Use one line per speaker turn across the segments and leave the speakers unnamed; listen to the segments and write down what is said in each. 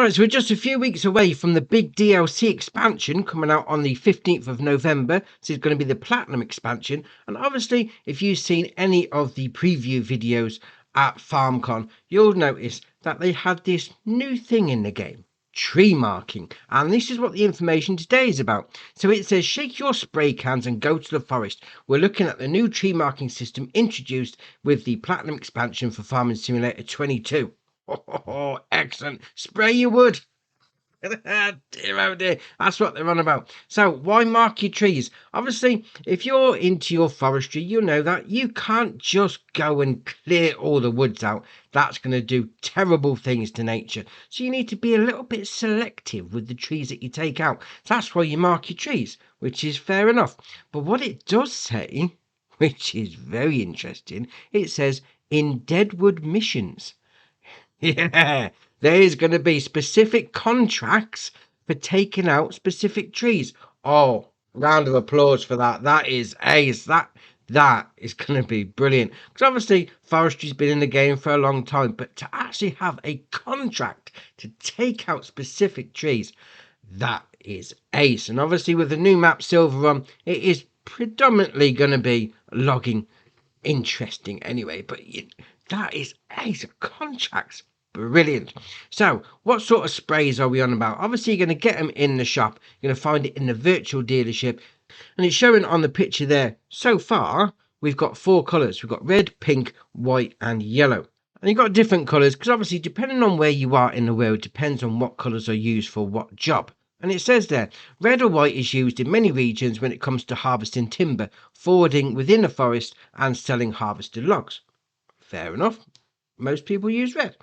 Right, so we're just a few weeks away from the big DLC expansion coming out on the 15th of November. So it's going to be the Platinum expansion. And obviously, if you've seen any of the preview videos at FarmCon, you'll notice that they had this new thing in the game. Tree marking, and this is what the information today is about. So it says shake your spray cans and go to the forest. We're looking at the new tree marking system introduced with the Platinum expansion for Farming Simulator 22. Oh, excellent. Spray your wood. Dear oh dear, that's what they're on about. So why mark your trees? Obviously, if you're into your forestry, you know that you can't just go and clear all the woods out. That's going to do terrible things to nature. So you need to be a little bit selective with the trees that you take out. That's why you mark your trees, which is fair enough. But what it does say, which is very interesting, it says in Deadwood missions. Yeah, there's going to be specific contracts for taking out specific trees. Oh, round of applause for that. That is ace. That is going to be brilliant. Because obviously forestry's been in the game for a long time, but to actually have a contract to take out specific trees, that is ace. And obviously with the new map Silver Run, it is predominantly going to be logging. Interesting anyway, but that is ace. Contracts. Brilliant. So, what sort of sprays are we on about? Obviously, you're going to get them in the shop. You're going to find it in the virtual dealership. And it's showing on the picture there. So far, we've got 4 colours. We've got red, pink, white and yellow. And you've got different colours because obviously, depending on where you are in the world, depends on what colours are used for what job. And it says there, red or white is used in many regions when it comes to harvesting timber, forwarding within the forest and selling harvested logs. Fair enough. Most people use red.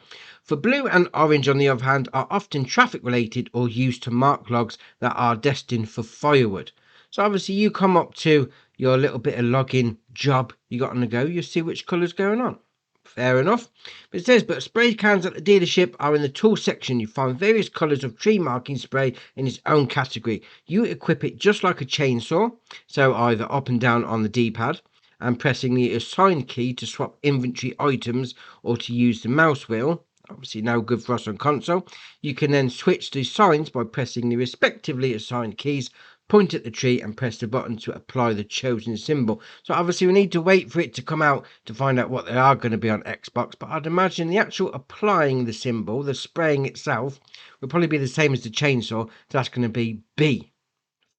For blue and orange, on the other hand, are often traffic related or used to mark logs that are destined for firewood. So obviously you come up to your little bit of logging job you got on the go, you see which colour's going on. Fair enough. But it says, but spray cans at the dealership are in the tool section. You find various colours of tree marking spray in its own category. You equip it just like a chainsaw, so either up and down on the D-pad, and pressing the assign key to swap inventory items or to use the mouse wheel. Obviously no good for us on console. You can then switch the signs by pressing the respectively assigned keys, point at the tree and press the button to apply the chosen symbol. So obviously we need to wait for it to come out to find out what they are going to be on Xbox, but I'd imagine the actual applying the symbol, the spraying itself, will probably be the same as the chainsaw. So that's going to be B.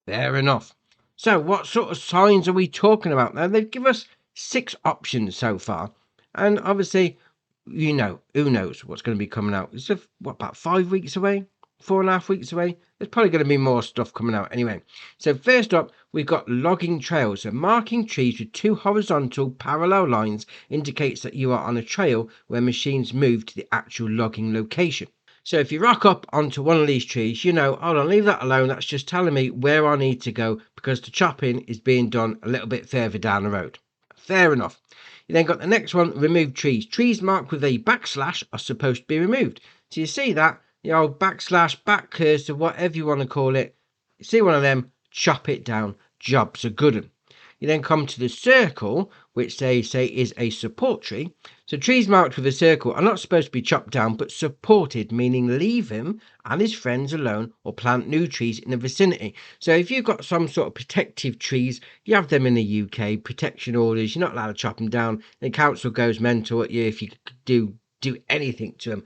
Fair enough. So what sort of signs are we talking about now? They've given us 6 options so far, and obviously you know, who knows what's going to be coming out. It's about 5 weeks away, 4.5 weeks away. There's probably going to be more stuff coming out anyway. So first up, we've got logging trails. So marking trees with 2 horizontal parallel lines indicates that you are on a trail where machines move to the actual logging location. So if you rock up onto one of these trees, you know, hold on, leave that alone. That's just telling me where I need to go because the chopping is being done a little bit further down the road. Fair enough. You then got the next one, remove trees. Trees marked with a backslash are supposed to be removed. So you see that, the old backslash, back cursor, whatever you want to call it. You see one of them, chop it down. Job's a good one. You then come to the circle, which they say is a support tree. So trees marked with a circle are not supposed to be chopped down, but supported, meaning leave him and his friends alone or plant new trees in the vicinity. So if you've got some sort of protective trees, you have them in the UK, protection orders, you're not allowed to chop them down. The council goes mental at you if you do anything to them.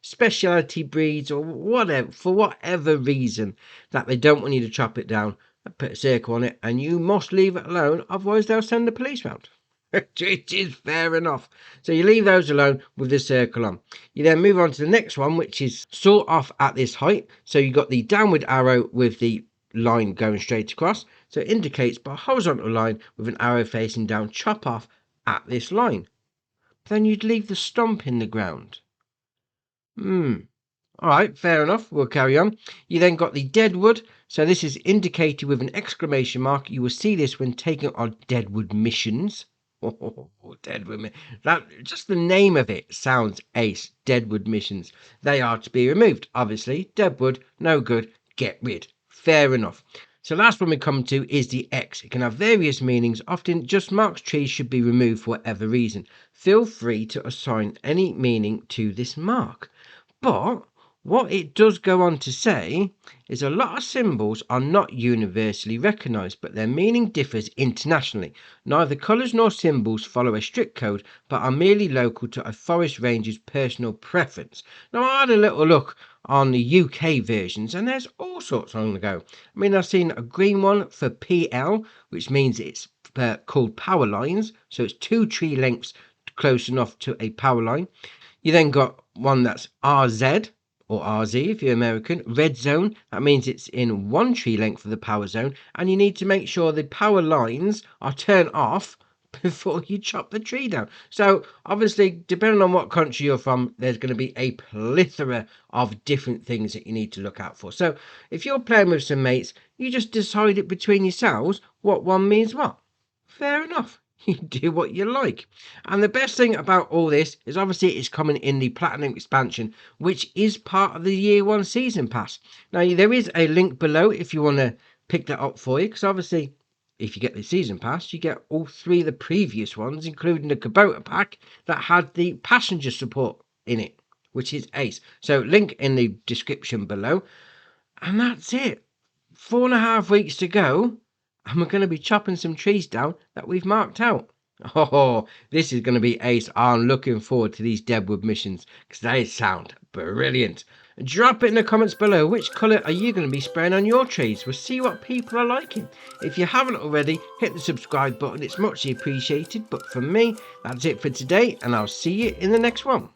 Specialty breeds or whatever, for whatever reason that they don't want you to chop it down. Put a circle on it and you must leave it alone, otherwise they'll send the police round. It is fair enough. So you leave those alone with the circle on. You then move on to the next one, which is sort off at this height. So you got the downward arrow with the line going straight across. So it indicates by a horizontal line with an arrow facing down, chop off at this line. Then you'd leave the stump in the ground. All right, fair enough. We'll carry on. You then got the deadwood. So this is indicated with an exclamation mark. You will see this when taking on deadwood missions. Oh, deadwood. That just the name of it sounds ace. Deadwood missions. They are to be removed. Obviously, deadwood, no good. Get rid. Fair enough. So last one we come to is the X. It can have various meanings. Often just marks trees should be removed for whatever reason. Feel free to assign any meaning to this mark. But What it does go on to say is a lot of symbols are not universally recognised, but their meaning differs internationally. Neither colours nor symbols follow a strict code, but are merely local to a forest ranger's personal preference. Now, I had a little look on the UK versions, and there's all sorts on the go. I mean, I've seen a green one for PL, which means it's called power lines, so it's 2 tree lengths close enough to a power line. You then got one that's RZ or RZ if you're American, red zone. That means it's in 1 tree length of the power zone, and you need to make sure the power lines are turned off before you chop the tree down. So obviously, depending on what country you're from, there's going to be a plethora of different things that you need to look out for. So if you're playing with some mates, you just decide it between yourselves what one means what. Fair enough. You do what you like. And the best thing about all this is obviously it's coming in the Platinum expansion, which is part of the Year 1 Season Pass. Now, there is a link below if you want to pick that up for you, because obviously if you get the Season Pass, you get all 3 of the previous ones, including the Kubota pack that had the passenger support in it, which is ace. So link in the description below. And that's it. 4.5 weeks to go, and we're going to be chopping some trees down that we've marked out. Oh, this is going to be ace. I'm looking forward to these Deadwood missions because they sound brilliant. Drop it in the comments below. Which colour are you going to be spraying on your trees? We'll see what people are liking. If you haven't already, hit the subscribe button. It's muchly appreciated. But for me, that's it for today, and I'll see you in the next one.